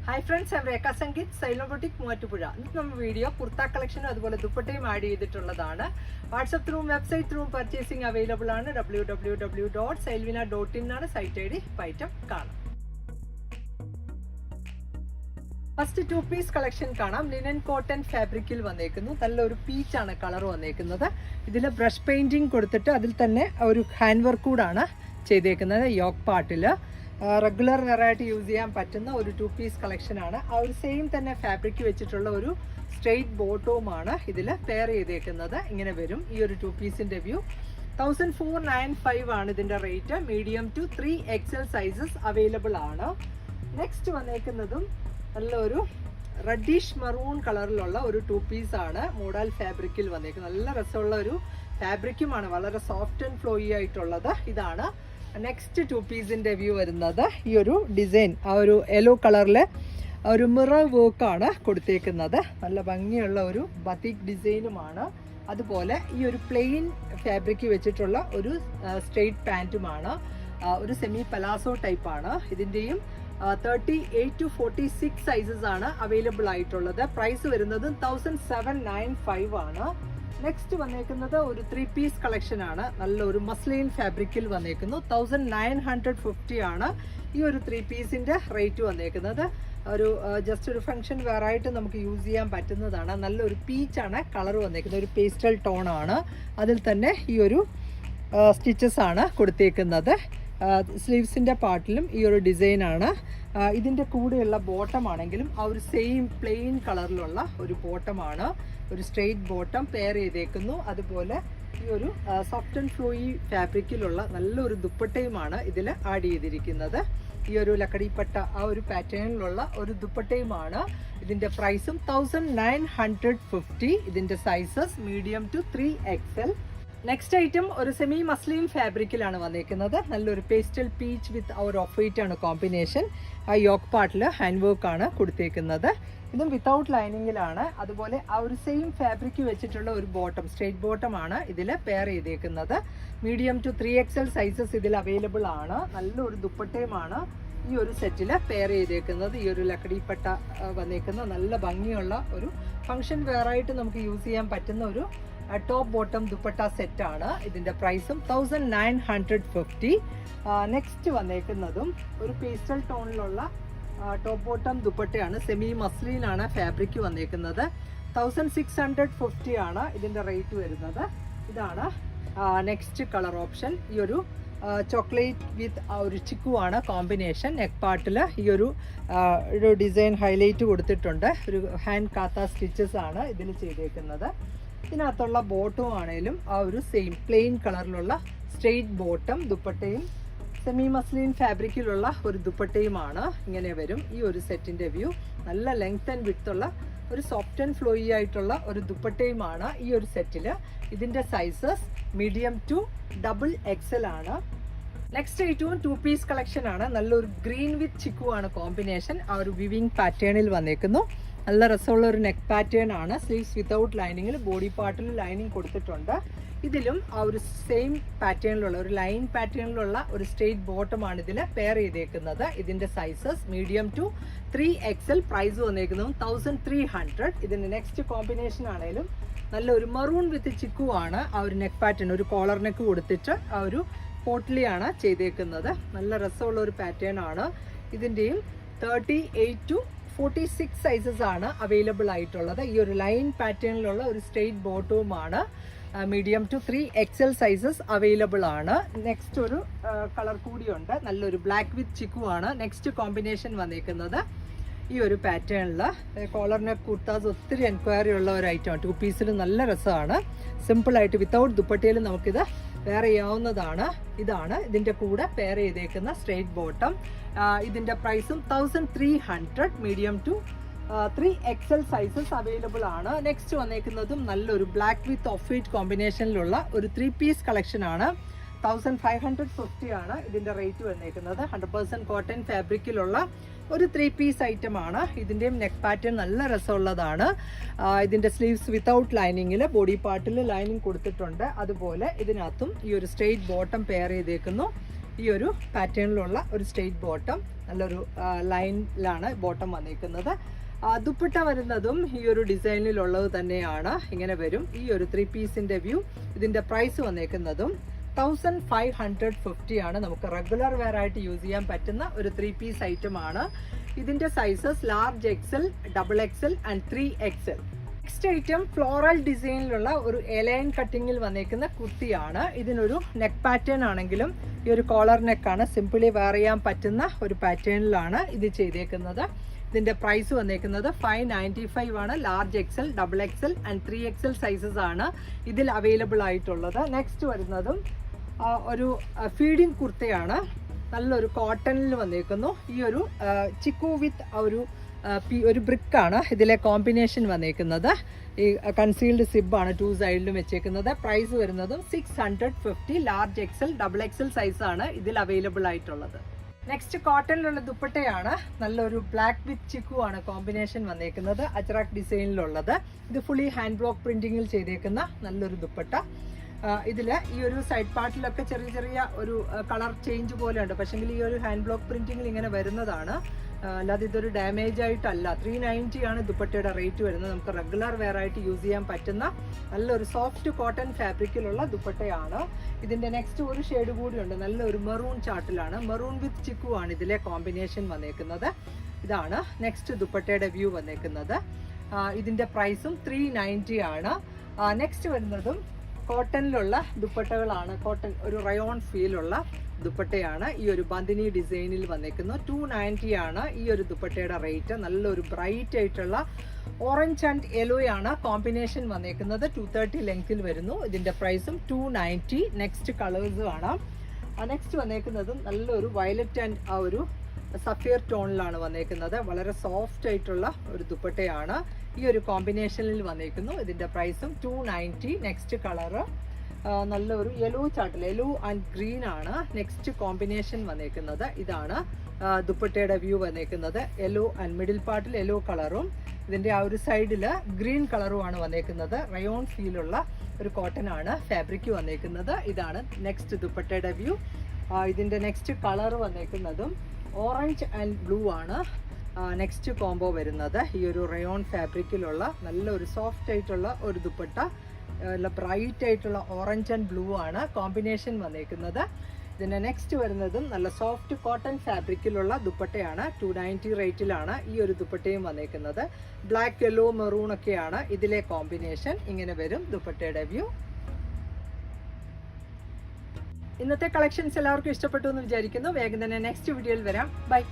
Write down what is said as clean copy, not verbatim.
Hi friends, ഞാൻ രേഖ Sangeeth, xylem boutique Muvattupuzha. ഇന്ന് നമ്മൾ വീഡിയോ കുർത്ത കളക്ഷനും അതുപോലെ ദുപ്പട്ടയും ആഡ് ചെയ്തിട്ടുള്ളതാണ്. വാട്സപ്പ് ത്രൂവും വെബ്സൈറ്റ് ത്രൂവും പർച്ചേസിംഗ് അവൈലബിൾ ആണ്. www.selvina.in ആണ് സൈറ്റ് ഐ ഡി. ഐറ്റം കാണാം. ഫസ്റ്റ് 2 പീസ് കളക്ഷൻ കാണാം. ലിനൻ കോട്ടൺ ഫാബ്രിക്കിൽ വന്നേക്കുന്നു. നല്ലൊരു പീച്ചാണ് കളർ വന്നേക്കുന്നത്. ഇതിൽ ബ്രഷ് പെയിന്റിങ് കൊടുത്തിട്ട് അതിൽ തന്നെ ഒരു ഹാൻഡ് വർക്ക് കൂടാണ് ചെയ്തേക്കുന്നത്. യോക്ക് പാർട്ടിൽ റെഗുലർ വെറൈറ്റി യൂസ് ചെയ്യാൻ പറ്റുന്ന ഒരു 2 പീസ് കളക്ഷനാണ്. ആ ഒരു സെയിം തന്നെ ഫാബ്രിക് വെച്ചിട്ടുള്ള ഒരു സ്ട്രെയിറ്റ് ബോട്ടവുമാണ് ഇതിൽ പെയർ ചെയ്തേക്കുന്നത്. ഇങ്ങനെ വരും ഈ ഒരു 2 പീസിൻ്റെ വ്യൂ. 1495 ആണ് ഇതിൻ്റെ rate. Medium to 3XL sizes available ആണ്. നെക്സ്റ്റ് വന്നേക്കുന്നതും നല്ലൊരു റെഡിഷ് മറൂൺ കളറിലുള്ള ഒരു 2 പീസ് ആണ്. മോഡൽ ഫാബ്രിക്കിൽ വന്നേക്കുന്നത്. നല്ല രസമുള്ള ഒരു ഫാബ്രിക്കുമാണ്, വളരെ സോഫ്റ്റ് ആൻഡ് ഫ്ലോയി ആയിട്ടുള്ളത്. ഇതാണ് നെക്സ്റ്റ് 2 പീസിൻ്റെ വ്യൂ വരുന്നത്. ഈ ഒരു ഡിസൈൻ ആ ഒരു യെല്ലോ കളറിൽ ഒരു മിറർ വർക്കാണ് കൊടുത്തേക്കുന്നത്. നല്ല ഭംഗിയുള്ള ഒരു ബത്തിക് ഡിസൈനുമാണ്. അതുപോലെ ഈ ഒരു പ്ലെയിൻ ഫാബ്രിക് വെച്ചിട്ടുള്ള ഒരു സ്ട്രെയിറ്റ് പാൻറ്റുമാണ്. ഒരു സെമി പലാസോ ടൈപ്പാണ്. ഇതിൻ്റെയും 38 to 46 സൈസസ് ആണ് അവൈലബിൾ ആയിട്ടുള്ളത്. പ്രൈസ് വരുന്നത് 1795 ആണ്. നെക്സ്റ്റ് വന്നേക്കുന്നത് ഒരു 3 പീസ് കളക്ഷൻ ആണ്. നല്ലൊരു മസ്ലിൻ ഫാബ്രിക്കിൽ വന്നേക്കുന്നു. 1950 ആണ് ഈ ഒരു 3 പീസിൻ്റെ റേറ്റ് വന്നേക്കുന്നത്. ഒരു ജസ്റ്റ് ഒരു ഫംഗ്ഷൻ വെയറായിട്ട് നമുക്ക് യൂസ് ചെയ്യാൻ പറ്റുന്നതാണ്. നല്ലൊരു പീച്ചാണ് കളർ വന്നേക്കുന്നത്. ഒരു പേസ്റ്റൽ ടോൺ ആണ്. അതിൽ തന്നെ ഈ ഒരു സ്റ്റിച്ചസ് ആണ് കൊടുത്തേക്കുന്നത്. സ്ലീവ്സിൻ്റെ പാർട്ടിലും ഈ ഒരു ഡിസൈനാണ്. ഇതിൻ്റെ കൂടെയുള്ള ബോട്ടം ആണെങ്കിലും ആ ഒരു സെയിം പ്ലെയിൻ കളറിലുള്ള ഒരു ബോട്ടമാണ്. ഒരു സ്ട്രെയിറ്റ് ബോട്ടം പെയർ ചെയ്തേക്കുന്നു. അതുപോലെ ഈ ഒരു സോഫ്റ്റ് ആൻഡ് ഫ്ലോയി ഫാബ്രിക്കിലുള്ള നല്ലൊരു ദുപ്പട്ടയുമാണ് ഇതിൽ ആഡ് ചെയ്തിരിക്കുന്നത്. ഈ ഒരു ലക്കടിപ്പട്ട ആ ഒരു പാറ്റേണിലുള്ള ഒരു ദുപ്പട്ടയുമാണ്. ഇതിൻ്റെ പ്രൈസും 1950. ഇതിൻ്റെ sizes medium to 3XL. Next item ഒരു സെമി മസ്ലിൻ ഫാബ്രിക്കിലാണ് വന്നേക്കുന്നത്. നല്ലൊരു പേസ്റ്റൽ പീച്ച് വിത്ത് ആ ഒരു ഓഫ് വൈറ്റ് ആണ് കോമ്പിനേഷൻ. ആ യോക്ക് പാർട്ടിൽ ഹാൻഡ് വർക്ക് ആണ് കൊടുത്തേക്കുന്നത്. ഇതും വിത്തൗട്ട് ലൈനിങ്ങിലാണ്. അതുപോലെ ആ ഒരു സെയിം ഫാബ്രിക് വെച്ചിട്ടുള്ള ഒരു ബോട്ടം, സ്ട്രെയിറ്റ് ബോട്ടം ആണ് ഇതിൽ പെയർ ചെയ്തേക്കുന്നത്. മീഡിയം ടു 3XL സൈസസ് ഇതിൽ അവൈലബിൾ ആണ്. നല്ലൊരു ദുപ്പട്ടയുമാണ് ഈ ഒരു സെറ്റിൽ പെയർ ചെയ്തേക്കുന്നത്. ഈ ഒരു ലക്കടിപ്പട്ട വന്നേക്കുന്ന നല്ല ഭംഗിയുള്ള ഒരു ഫംഗ്ഷൻ വെയറായിട്ട് നമുക്ക് യൂസ് ചെയ്യാൻ പറ്റുന്ന ഒരു ടോപ്പ് ബോട്ടം ദുപ്പട്ട സെറ്റാണ്. ഇതിൻ്റെ പ്രൈസും 1950. നെക്സ്റ്റ് വന്നേക്കുന്നതും ഒരു പേസ്റ്റൽ ടോണിലുള്ള ടോപ്പ് ബോട്ടം ദുപ്പട്ടയാണ്. സെമി മസ്ലിനാണ് ഫാബ്രിക് വന്നേക്കുന്നത്. 1650 ആണ് ഇതിൻ്റെ റേറ്റ് വരുന്നത്. ഇതാണ് നെക്സ്റ്റ് കളർ ഓപ്ഷൻ. ഈ ഒരു ചോക്ലേറ്റ് വിത്ത് ആ ഒരു ചിക്കുവാണ് കോമ്പിനേഷൻ. നെക്ക് പാർട്ടിൽ ഈ ഒരു ഡിസൈൻ ഹൈലൈറ്റ് കൊടുത്തിട്ടുണ്ട്. ഒരു ഹാൻഡ് കാത്ത സ്റ്റിച്ചസ് ആണ് ഇതിൽ ചെയ്തേക്കുന്നത്. ഇതിനകത്തുള്ള ബോട്ടം ആണേലും ആ ഒരു സെയിം പ്ലെയിൻ കളറിലുള്ള സ്ട്രെയിറ്റ് ബോട്ടം ദുപ്പട്ടയും സെമി മസ്ലിൻ ഫാബ്രിക്കിലുള്ള ഒരു ദുപ്പട്ടയുമാണ്. ഇങ്ങനെ വരും ഈ ഒരു സെറ്റിൻ്റെ വ്യൂ. നല്ല ലെങ്ത് ആൻഡ് വിഡ്ത്ത് ഉള്ള ഒരു സോഫ്റ്റ് ആൻഡ് ഫ്ലോയി ആയിട്ടുള്ള ഒരു ദുപ്പട്ടയുമാണ് ഈ ഒരു സെറ്റിൽ. ഇതിൻ്റെ സൈസസ് മീഡിയം ടു XXL ആണ്. നെക്സ്റ്റ് ഐറ്റവും 2 പീസ് കളക്ഷൻ ആണ്. നല്ലൊരു ഗ്രീൻ വിത്ത് ചിക്കു ആണ് കോമ്പിനേഷൻ. ആ ഒരു വിവിങ് പാറ്റേണിൽ വന്നേക്കുന്നു. നല്ല രസമുള്ള ഒരു നെക്ക് പാറ്റേൺ ആണ്. സ്ലീവ്സ് വിത്തൗട്ട് ലൈനിങ്ങിൽ, ബോഡി പാർട്ടിൽ ലൈനിങ് കൊടുത്തിട്ടുണ്ട്. ഇതിലും ആ ഒരു സെയിം പാറ്റേണിലുള്ള ഒരു ലൈൻ പാറ്റേണിലുള്ള ഒരു സ്ട്രെയിറ്റ് ബോട്ടമാണ് ഇതിൽ പെയർ ചെയ്തേക്കുന്നത്. ഇതിൻ്റെ sizes medium to 3XL. Price വന്നേക്കുന്നതും 1300. ഇതിൻ്റെ നെക്സ്റ്റ് കോമ്പിനേഷൻ ആണെങ്കിലും നല്ലൊരു മറൂൺ വിത്ത് ചിക്കു ആണ്. ആ ഒരു നെക്ക് പാറ്റേൺ ഒരു കോളർ നെക്ക് കൊടുത്തിട്ട് ആ ഒരു പോട്ട്ലിയാണ് ചെയ്തേക്കുന്നത്. നല്ല രസമുള്ള ഒരു പാറ്റേൺ ആണ്. ഇതിൻ്റെയും 38 to 46 സൈസസ് ആണ് അവൈലബിൾ ആയിട്ടുള്ളത്. ഈ ഒരു ലൈൻ പാറ്റേണിലുള്ള ഒരു സ്ട്രെയിറ്റ് ബോട്ടവുമാണ്. Medium to 3XL sizes available ആണ്. നെക്സ്റ്റ് ഒരു കളർ കൂടിയുണ്ട്. നല്ലൊരു ബ്ലാക്ക് വിത്ത് ചിക്കു ആണ് നെക്സ്റ്റ് കോമ്പിനേഷൻ വന്നേക്കുന്നത്. ഈ ഒരു പാറ്റേണിൽ കോളർ നെക്ക് കുർത്താസ് ഒത്തിരി എൻക്വയറി ഉള്ള ഒരു ഐറ്റമാണ്. 2 പീസിൽ നല്ല രസമാണ്. സിമ്പിളായിട്ട് വിത്തൗട്ട് ദുപ്പട്ടയിൽ നമുക്കിത് പെയർ ചെയ്യാവുന്നതാണ്. ഇതാണ് ഇതിൻ്റെ കൂടെ പെയർ ചെയ്തേക്കുന്ന സ്ട്രെയിറ്റ് ബോട്ടം. ഇതിൻ്റെ പ്രൈസും 1300. Medium to 3XL sizes available ആണ്. നെക്സ്റ്റ് വന്നേക്കുന്നതും നല്ലൊരു ബ്ലാക്ക് വിത്ത് ഓഫ് വൈറ്റ് കോമ്പിനേഷനിലുള്ള ഒരു 3 പീസ് കളക്ഷൻ ആണ്. 1550 ആണ് ഇതിൻ്റെ റേറ്റ് വന്നേക്കുന്നത്. 100% കോട്ടൺ ഫാബ്രിക്കിലുള്ള ഒരു 3 പീസ് ഐറ്റം ആണ്. ഇതിൻ്റെയും നെക്ക് പാറ്റേൺ നല്ല രസമുള്ളതാണ്. ഇതിൻ്റെ സ്ലീവ്സ് വിത്തൗട്ട് ലൈനിങ്ങിൽ, ബോഡി പാർട്ടിൽ ലൈനിങ് കൊടുത്തിട്ടുണ്ട്. അതുപോലെ ഇതിനകത്തും ഈ ഒരു സ്ട്രെയിറ്റ് ബോട്ടം പെയർ ചെയ്തേക്കുന്നു. ഈ ഒരു പാറ്റേണിലുള്ള ഒരു സ്ട്രെയിറ്റ് ബോട്ടം, നല്ലൊരു ലൈനിലാണ് ബോട്ടം വന്നിരിക്കുന്നത്. ദുപ്പട്ട വരുന്നതും ഈ ഒരു ഡിസൈനിലുള്ളത് തന്നെയാണ്, ഇങ്ങനെ വരും. ഈ ഒരു 3 പീസിന്റെ വ്യൂ. ഇതിന്റെ പ്രൈസ് വന്നേക്കുന്നതും 1550 ആണ്. നമുക്ക് റെഗുലർ വെയർ ആയിട്ട് യൂസ് ചെയ്യാൻ പറ്റുന്ന ഒരു 3 പീസ് ഐറ്റം ആണ്. ഇതിന്റെ sizes large XL, double XL and 3XL. Next item floral ഡിസൈനിലുള്ള ഒരു എലൈൻ കട്ടിങ്ങിൽ വന്നേക്കുന്ന കുർത്തിയാണ്. ഇതിനൊരു നെക്ക് പാറ്റേൺ ആണെങ്കിലും ഈ ഒരു കോളർ നെക്കാണ്, സിംപിളി വെയർ ചെയ്യാൻ പറ്റുന്ന ഒരു പാറ്റേണിലാണ് ഇത് ചെയ്തേക്കുന്നത്. ഇതിന്റെ പ്രൈസ് വന്നേക്കുന്നത് 595 ആണ്. Large XL, double XL and 3XL sizes ആണ് ഇതിൽ അവൈലബിൾ ആയിട്ടുള്ളത്. നെക്സ്റ്റ് വരുന്നതും ഒരു ഫീഡിങ് കുർത്തയാണ്, നല്ലൊരു കോട്ടണിൽ വന്നേക്കുന്നു. ഈ ഒരു ചിക്കു വിത്ത് ഒരു ബ്രിക്കാണ് ഇതിലെ കോമ്പിനേഷൻ വന്നേക്കുന്നത്. ഈ കൺസീൽഡ് സിബാണ് 2 സൈഡിലും വെച്ചേക്കുന്നത്. പ്രൈസ് വരുന്നതും 650. ലാർജ് എക്സൽ, ഡബിൾ എക്സൽ സൈസാണ് ഇതിൽ അവൈലബിൾ ആയിട്ടുള്ളത്. നെക്സ്റ്റ് കോട്ടണിലുള്ള ദുപ്പട്ടയാണ്, നല്ലൊരു ബ്ലാക്ക് വിത്ത് ചിക്കു ആണ് കോമ്പിനേഷൻ വന്നേക്കുന്നത്, അജ്രക് ഡിസൈനിലുള്ളത്. ഇത് ഫുള്ളി ഹാൻഡ് ബ്ലോക്ക് പ്രിന്റിങ്ങിൽ ചെയ്തേക്കുന്ന നല്ലൊരു ദുപ്പട്ട. ഇതിൽ ഈ ഒരു സൈഡ് പാർട്ടിലൊക്കെ ചെറിയ ചെറിയ ഒരു കളർ ചേഞ്ച് പോലെ ഉണ്ട്, പക്ഷെങ്കിൽ ഈ ഒരു ഹാൻഡ് ബ്ലോക്ക് പ്രിന്റിങ്ങിൽ ഇങ്ങനെ വരുന്നതാണ്, അല്ലാതെ ഇതൊരു ഡാമേജ് ആയിട്ടല്ല. 390 ആണ് ദുപ്പട്ടയുടെ റേറ്റ് വരുന്നത്. നമുക്ക് റെഗുലർ വെയർ ആയിട്ട് യൂസ് ചെയ്യാൻ പറ്റുന്ന നല്ലൊരു സോഫ്റ്റ് കോട്ടൺ ഫാബ്രിക്കിലുള്ള ദുപ്പട്ടയാണ്. ഇതിന്റെ നെക്സ്റ്റ് ഒരു ഷെയ്ഡ് കൂടിയുണ്ട്, നല്ലൊരു മെറൂൺ ചാർട്ടിലാണ്. മെറൂൺ വിത്ത് ചിക്കു ആണ് ഇതിലെ കോമ്പിനേഷൻ വന്നേക്കുന്നത്. ഇതാണ് നെക്സ്റ്റ് ദുപ്പട്ടയുടെ വ്യൂ വന്നേക്കുന്നത്. ഇതിന്റെ പ്രൈസും 390 ആണ്. നെക്സ്റ്റ് വരുന്നതും കോട്ടണിലുള്ള ദുപ്പട്ടകളാണ്. കോട്ടൺ ഒരു റയോൺ ഫീലുള്ള ദുപ്പട്ടയാണ്. ഈ ഒരു ബന്ദിനി ഡിസൈനിൽ വന്നേക്കുന്നു. 290 ആണ് ഈ ഒരു ദുപ്പട്ടയുടെ റേറ്റ്. നല്ലൊരു ബ്രൈറ്റ് ആയിട്ടുള്ള ഓറഞ്ച് ആൻഡ് യെല്ലോ ആണ് കോമ്പിനേഷൻ വന്നേക്കുന്നത്. 230 ലെങ്ത്തിൽ വരുന്നു. ഇതിന്റെ പ്രൈസും 290. നെക്സ്റ്റ് കളേഴ്സ് കാണാം. നെക്സ്റ്റ് വന്നേക്കുന്നതും നല്ലൊരു വയലറ്റ് ആൻഡ് ഒരു സഫിയർ ടോണിലാണ് വന്നേക്കുന്നത്. വളരെ സോഫ്റ്റ് ആയിട്ടുള്ള ഒരു ദുപ്പട്ടയാണ്. ഈ ഒരു കോമ്പിനേഷനിൽ വന്നേക്കുന്നു. ഇതിന്റെ പ്രൈസും 290. നെക്സ്റ്റ് കളറ് നല്ലൊരു യെല്ലോ ചാർട്ടിൽ, യെല്ലോ ആൻഡ് ഗ്രീൻ ആണ് നെക്സ്റ്റ് കോമ്പിനേഷൻ വന്നേക്കുന്നത്. ഇതാണ് ദുപ്പട്ടയുടെ വ്യൂ വന്നേക്കുന്നത്. യെല്ലോ ആൻഡ് മിഡിൽ പാർട്ടിൽ യെല്ലോ കളറും ഇതിന്റെ ആ ഒരു സൈഡില് ഗ്രീൻ കളറുമാണ് വന്നേക്കുന്നത്. റയോൺ ഫീലുള്ള ഒരു കോട്ടൺ ആണ് ഫാബ്രിക് വന്നേക്കുന്നത്. ഇതാണ് നെക്സ്റ്റ് ദുപ്പട്ടയുടെ വ്യൂ. ഇതിന്റെ നെക്സ്റ്റ് കളർ വന്നേക്കുന്നതും ഓറഞ്ച് ആൻഡ് ബ്ലൂ ആണ് നെക്സ്റ്റ് കോംബോ വരുന്നത്. ഈ ഒരു റയോൺ ഫാബ്രിക്കിലുള്ള നല്ലൊരു സോഫ്റ്റ് ആയിട്ടുള്ള ഒരു ദുപ്പട്ട, നല്ല ബ്രൈറ്റ് ആയിട്ടുള്ള ഓറഞ്ച് ആൻഡ് ബ്ലൂ ആണ് കോമ്പിനേഷൻ വന്നേക്കുന്നത്. ഇതിന്റെ നെക്സ്റ്റ് വരുന്നതും നല്ല സോഫ്റ്റ് കോട്ടൺ ഫാബ്രിക്കിലുള്ള ദുപ്പട്ടയാണ്. 290 റേറ്റിലാണ് ഈ ഒരു ദുപ്പട്ടയും വന്നേക്കുന്നത്. ബ്ലാക്ക്, യെല്ലോ, മെറൂൺ ഒക്കെയാണ് ഇതിലെ കോമ്പിനേഷൻ. ഇങ്ങനെ വരും ദുപ്പട്ടയുടെ വ്യൂ. ഇന്നത്തെ കളക്ഷൻസ് എല്ലാവർക്കും ഇഷ്ടപ്പെട്ടു എന്ന് വിചാരിക്കുന്നു. വേഗം തന്നെ നെക്സ്റ്റ് വീഡിയോയിൽ വരാം. ബൈ.